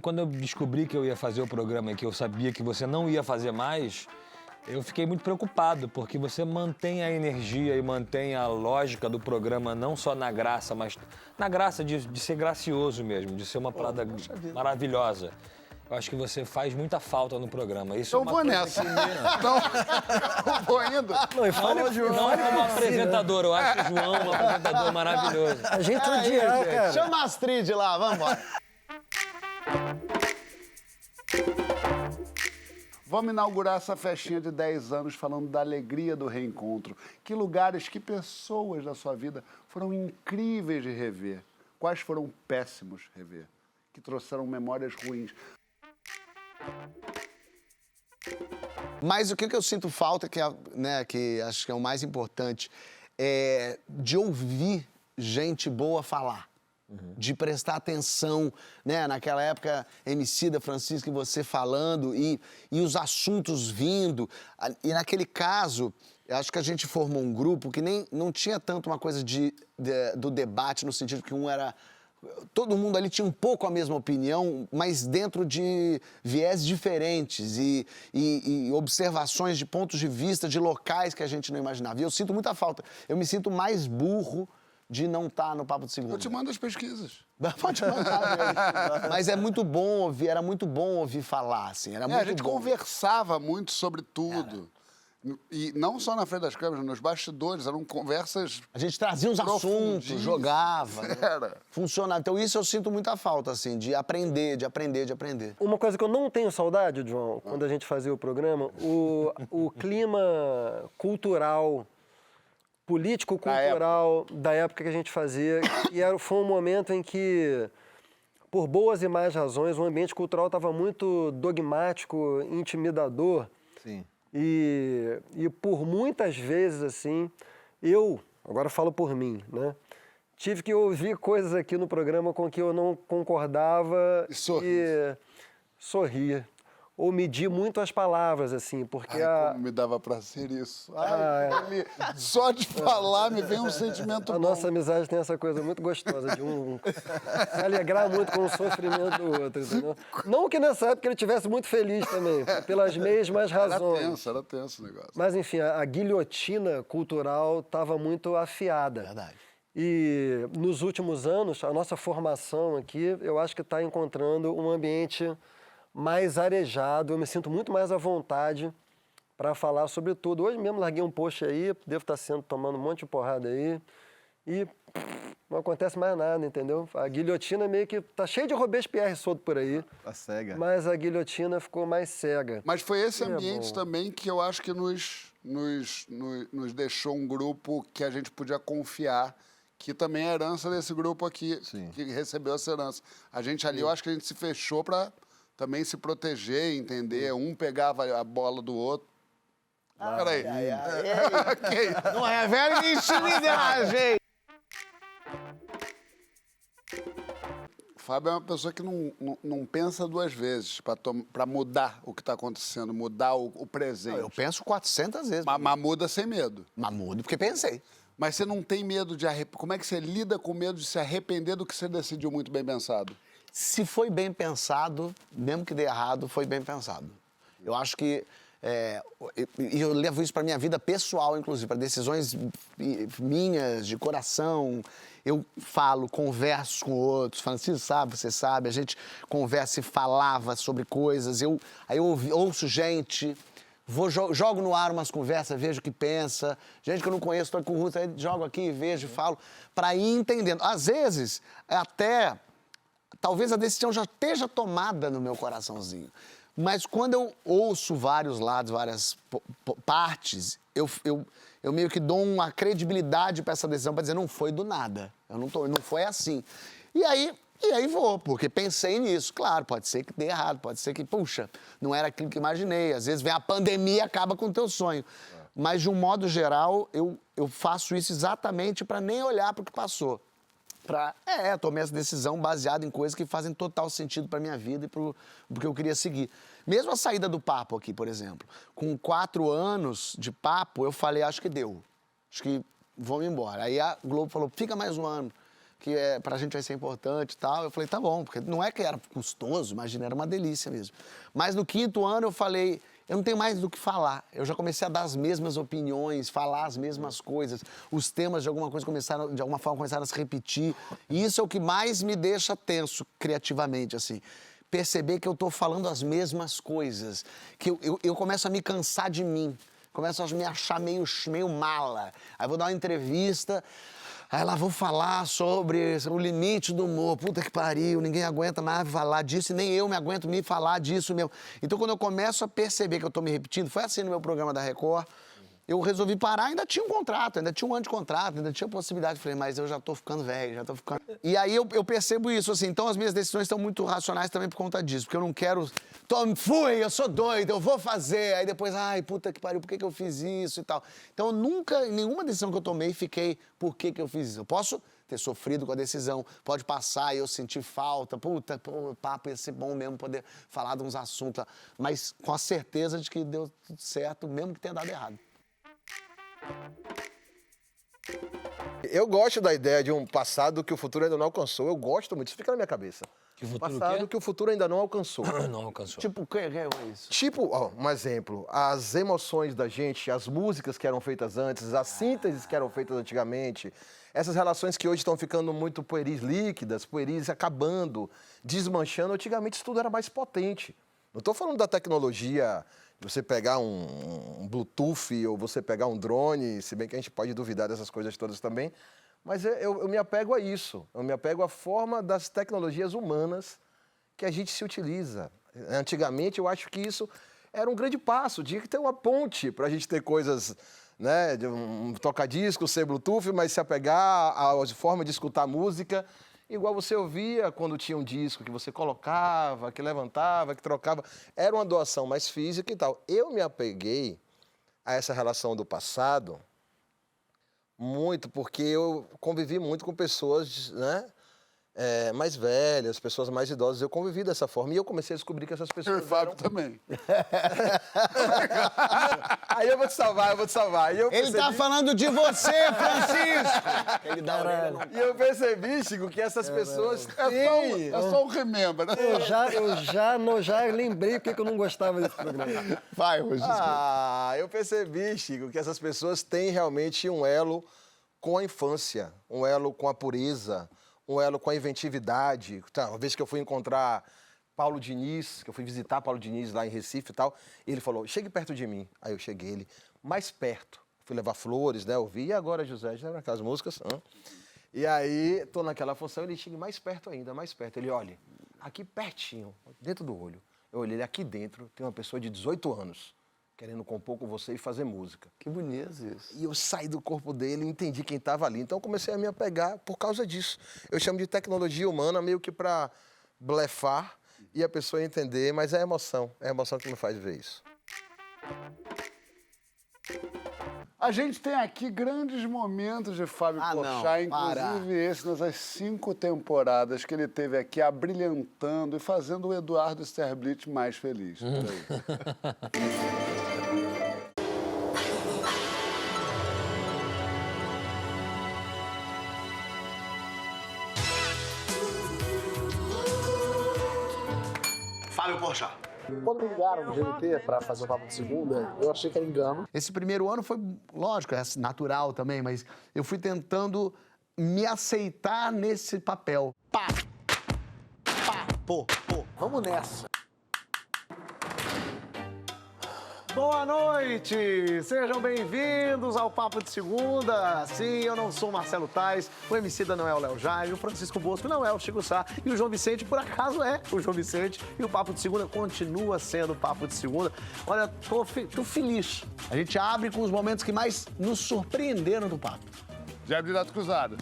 quando eu descobri que eu ia fazer o programa e que eu sabia que você não ia fazer mais, eu fiquei muito preocupado, porque você mantém a energia e mantém a lógica do programa não só na graça, mas na graça de ser gracioso mesmo, de ser uma parada maravilhosa. Eu acho que você faz muita falta no programa. Isso Então é uma vou coisa nessa. que Então, eu vou indo. Não, e fala, Não é como apresentador, eu acho o João um apresentador maravilhoso. a gente Aí, odiar, gente, cara. chama a Astrid lá, vamos embora. Vamos inaugurar essa festinha de 10 anos falando da alegria do reencontro. Que lugares, que pessoas da sua vida foram incríveis de rever? Quais foram péssimos rever? Que trouxeram memórias ruins? Mas o que eu sinto falta, que acho que é o mais importante, é de ouvir gente boa falar. De prestar atenção, né? Naquela época, Emicida, Francisco e você falando e os assuntos vindo. E naquele caso, eu acho que a gente formou um grupo que não tinha tanto uma coisa do debate, no sentido que um era... Todo mundo ali tinha um pouco a mesma opinião, mas dentro de viés diferentes e observações de pontos de vista de locais que a gente não imaginava. E eu sinto muita falta. Eu me sinto mais burro de não estar no Papo de Segunda. Eu te mando as pesquisas. Pode mandar mesmo. Mas é muito bom ouvir, era muito bom ouvir falar, assim. Era muito A gente bom. conversava muito sobre tudo. E não só na frente das câmeras, nos bastidores, eram conversas... A gente trazia uns assuntos, profundíssimas. jogava. Né? Era. Funcionava. Então isso eu sinto muita falta, assim, de aprender. Uma coisa que eu não tenho saudade, João, quando a gente fazia o programa, o clima cultural, político-cultural da época que a gente fazia, foi um momento em que, por boas e más razões, o ambiente cultural estava muito dogmático, intimidador. Sim. E por muitas vezes, assim, agora falo por mim, né? Tive que ouvir coisas aqui no programa com que eu não concordava E sorria. Ou medir muito as palavras, assim, porque como me dava prazer isso. Só de falar me vem um sentimento a bom. nossa amizade tem essa coisa muito gostosa de se alegrar muito com o sofrimento do outro, entendeu? Não que nessa época ele estivesse muito feliz também, pelas mesmas razões. Era tenso o negócio. Mas, enfim, a guilhotina cultural estava muito afiada. Verdade. E nos últimos anos, a nossa formação aqui, eu acho que está encontrando um ambiente mais arejado. Eu me sinto muito mais à vontade para falar sobre tudo. Hoje mesmo larguei um post aí, devo estar tomando um monte de porrada aí e não acontece mais nada, entendeu? A guilhotina meio que tá cheia de Robespierre solto por aí. Tá cega. Mas a guilhotina ficou mais cega. Mas foi esse ambiente também que eu acho que nos deixou um grupo que a gente podia confiar, que também é herança desse grupo aqui, que recebeu essa herança. A gente ali, eu acho que a gente se fechou para também se proteger, entender. Um pegava a bola do outro. Peraí. Não revela intimidade! O Fábio é uma pessoa que não pensa duas vezes para mudar o que está acontecendo, mudar o presente. Eu penso 400 vezes. Mas muda sem medo. Mas mudo porque pensei. Mas você não tem medo de arrepender? Como é que você lida com o medo de se arrepender do que você decidiu muito bem pensado? Se foi bem pensado, mesmo que dê errado, foi bem pensado. Eu acho que... E eu levo isso para minha vida pessoal, inclusive, para decisões minhas, de coração. Eu falo, converso com outros. Francisco sabe, você sabe. A gente conversa e falava sobre coisas. Aí eu ouço gente... jogo no ar umas conversas, vejo o que pensa. Gente que eu não conheço, estou com o Ruth, aí jogo aqui, vejo, falo, para ir entendendo. Às vezes, talvez a decisão já esteja tomada no meu coraçãozinho. Mas quando eu ouço vários lados, várias partes, eu meio que dou uma credibilidade para essa decisão, para dizer, não foi do nada. Não foi assim. E aí vou, porque pensei nisso. Claro, pode ser que dê errado, pode ser que, puxa, não era aquilo que imaginei. Às vezes vem a pandemia e acaba com o teu sonho. Mas, de um modo geral, eu faço isso exatamente para nem olhar para o que passou. Tomei essa decisão baseada em coisas que fazem total sentido para minha vida e para o que eu queria seguir. Mesmo a saída do Papo aqui, por exemplo. Com 4 anos de Papo, eu falei, acho que deu. Acho que vamos embora. Aí a Globo falou, fica mais um ano. que pra gente vai ser importante e tal. Eu falei, tá bom, porque não é que era custoso, imagina, era uma delícia mesmo. Mas no 5º ano eu falei, eu não tenho mais do que falar. Eu já comecei a dar as mesmas opiniões, falar as mesmas coisas. Os temas de alguma forma começaram a se repetir. E isso é o que mais me deixa tenso criativamente, assim. Perceber que eu tô falando as mesmas coisas. Que eu começo a me cansar de mim. Começo a me achar meio mala. Aí vou dar uma entrevista, aí lá vou falar sobre o limite do humor. Puta que pariu, ninguém aguenta mais falar disso, e nem eu me aguento me falar disso mesmo. Então, quando eu começo a perceber que eu tô me repetindo, foi assim no meu programa da Record, eu resolvi parar, ainda tinha um contrato, ainda tinha um ano de contrato, ainda tinha possibilidade. Falei, mas eu já tô ficando velho, já tô ficando... E aí eu percebo isso, assim, então as minhas decisões estão muito racionais também por conta disso, porque eu não quero... eu sou doido, eu vou fazer, aí depois, ai, puta que pariu, por que eu fiz isso e tal. Então, eu nunca, em nenhuma decisão que eu tomei, fiquei, por que eu fiz isso? Eu posso ter sofrido com a decisão, pode passar e eu sentir falta, puta, pô, o papo ia ser bom mesmo poder falar de uns assuntos, mas com a certeza de que deu tudo certo, mesmo que tenha dado errado. Eu gosto da ideia de um passado que o futuro ainda não alcançou. Eu gosto muito, isso fica na minha cabeça. Que o futuro Passado o quê? que o futuro ainda não alcançou. Não alcançou. Tipo, o que é isso? Tipo, ó, um exemplo, as emoções da gente, as músicas que eram feitas antes, as sínteses que eram feitas antigamente, essas relações que hoje estão ficando muito pueris líquidas, pueris acabando, desmanchando, antigamente isso tudo era mais potente. Não estou falando da tecnologia, de você pegar um Bluetooth ou você pegar um drone, se bem que a gente pode duvidar dessas coisas todas também, mas eu me apego a isso, eu me apego à forma das tecnologias humanas que a gente se utiliza. Antigamente, eu acho que isso era um grande passo, tinha que ter uma ponte para a gente ter coisas, né, de um toca-disco, ser Bluetooth, mas se apegar à forma de escutar música, igual você ouvia quando tinha um disco que você colocava, que levantava, que trocava, era uma doação mais física e tal. Eu me apeguei a essa relação do passado muito porque eu convivi muito com pessoas, né, mais velhas, pessoas mais idosas. Eu convivi dessa forma e eu comecei a descobrir que essas pessoas... O Fábio também. Aí eu vou te salvar. E eu Ele tá falando de você, Francisco! Ele dá E eu percebi, Chico, que essas pessoas têm... É só um remember, né? Eu já lembrei porque eu não gostava desse programa. Vai, Francisco. Eu percebi, Chico, que essas pessoas têm realmente um elo com a infância, um elo com a pureza, um elo com a inventividade. Tá, uma vez que eu fui encontrar Paulo Diniz, que eu fui visitar Paulo Diniz lá em Recife e tal, ele falou, chegue perto de mim. Aí eu cheguei, ele, mais perto. Fui levar flores, né, ouvi, e agora, José, já naquelas músicas. E aí, tô naquela função, ele chega mais perto ainda, mais perto. Ele, olha, aqui pertinho, dentro do olho. Eu olhei, aqui dentro tem uma pessoa de 18 anos, querendo compor com você e fazer música. Que bonito isso. E eu saí do corpo dele e entendi quem estava ali. Então eu comecei a me apegar por causa disso. Eu chamo de tecnologia humana meio que para blefar e a pessoa entender, mas é a emoção que me faz ver isso. A gente tem aqui grandes momentos de Fábio Porchat, inclusive esse nas 5 temporadas que ele teve aqui abrilhantando e fazendo o Eduardo Sterblit mais feliz. Fábio Porchat. Quando me ligaram no GNT para fazer o Papo de Segunda, eu achei que era engano. Esse primeiro ano foi, lógico, é natural também, mas eu fui tentando me aceitar nesse papel. Pô, vamos nessa. Boa noite! Sejam bem-vindos ao Papo de Segunda. Sim, eu não sou o Marcelo Tais, o Emicida não é o Léo Jaime, o Francisco Bosco não é o Chico Sá e o João Vicente, por acaso, é o João Vicente. E o Papo de Segunda continua sendo o Papo de Segunda. Olha, tô feliz. A gente abre com os momentos que mais nos surpreenderam do papo. Jab direto cruzado.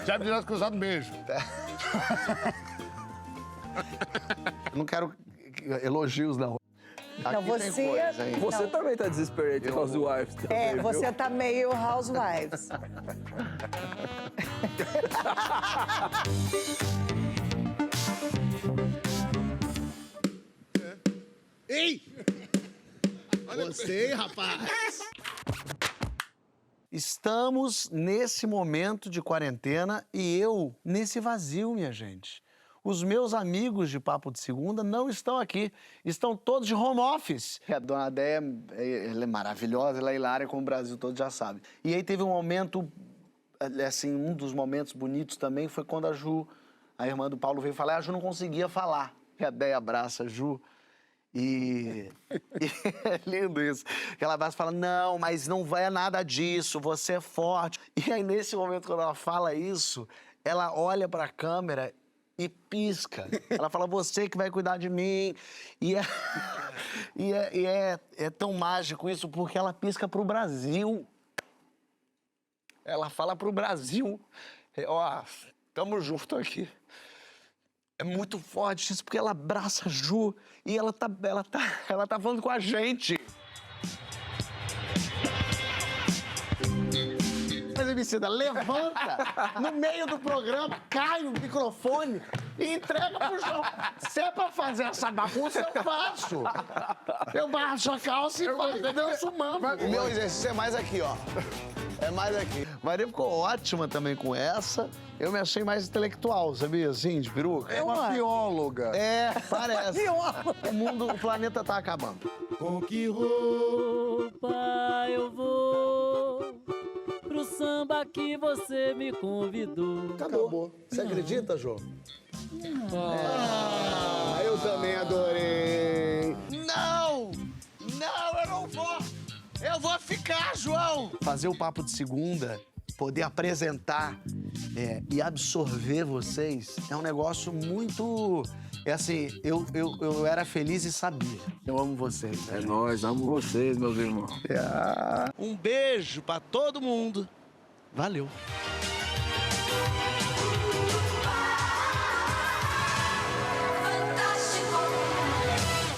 Jab direto cruzado, beijo. Não quero elogios, não. Não, Você também tá desesperado de Housewives. É, você tá meio Housewives. Ei! Gostei, rapaz! Estamos nesse momento de quarentena e eu nesse vazio, minha gente. Os meus amigos de Papo de Segunda não estão aqui. Estão todos de home office. A dona Déia, ela é maravilhosa, ela é hilária, como o Brasil todo já sabe. E aí teve um momento, assim, um dos momentos bonitos também foi quando a Ju, a irmã do Paulo, veio falar, a Ju não conseguia falar. E a Déia abraça a Ju. E é lindo isso. Ela abraça e fala, não, mas não vai nada disso, você é forte. E aí, nesse momento, quando ela fala isso, ela olha para a câmera e pisca. Ela fala, você que vai cuidar de mim. E é tão mágico isso, porque ela pisca pro Brasil. Ela fala pro Brasil. Ó, tamo junto aqui. É muito forte isso, porque ela abraça a Ju e ela tá falando com a gente. Mas, Emicida, levanta no meio do programa, cai no microfone e entrega pro João. Se é pra fazer essa bagunça, eu faço. Eu baixo a calça e danço o mambo. O meu exercício é mais aqui, ó. É mais aqui. Maria ficou ótima também com essa. Eu me achei mais intelectual, sabia? Assim, de peruca. É uma bióloga. É, parece. O planeta tá acabando. Com que roupa eu vou pro samba que você me convidou? Acabou. Você acredita, João? Eu também adorei. Não! Não, eu não vou! Eu vou ficar, João! Fazer o Papo de Segunda, poder apresentar e absorver vocês, é um negócio muito... É assim, eu era feliz e sabia. Eu amo vocês. É nóis, amo vocês, meus irmãos. Um beijo pra todo mundo. Valeu.